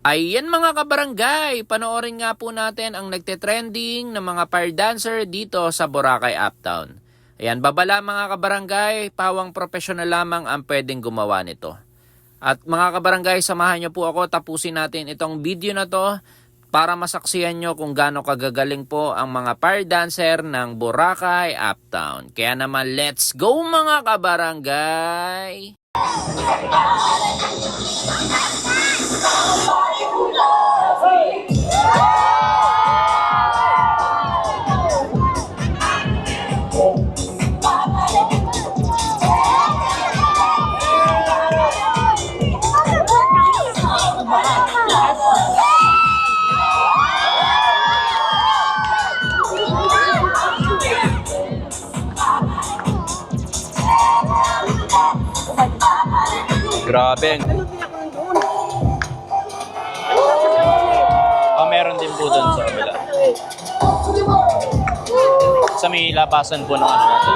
Ayan mga kabarangay, panoorin nga po natin ang nagte-trending ng mga fire dancer dito sa Boracay Uptown. Ayan, babala mga kabarangay, pawang profesional lamang ang pwedeng gumawa nito. At mga kabarangay, samahan nyo po ako, tapusin natin itong video na to para masaksihan nyo kung gaano kagagaling po ang mga fire dancer ng Boracay Uptown. Kaya naman, let's go mga kabarangay! Grabe. Oh, meron din po doon sa kabila. Sa may labasan po ng ano natin.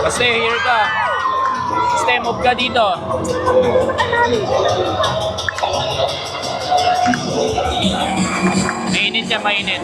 Basta, here ka. Stay, move ka dito. Mainit siya, mainit.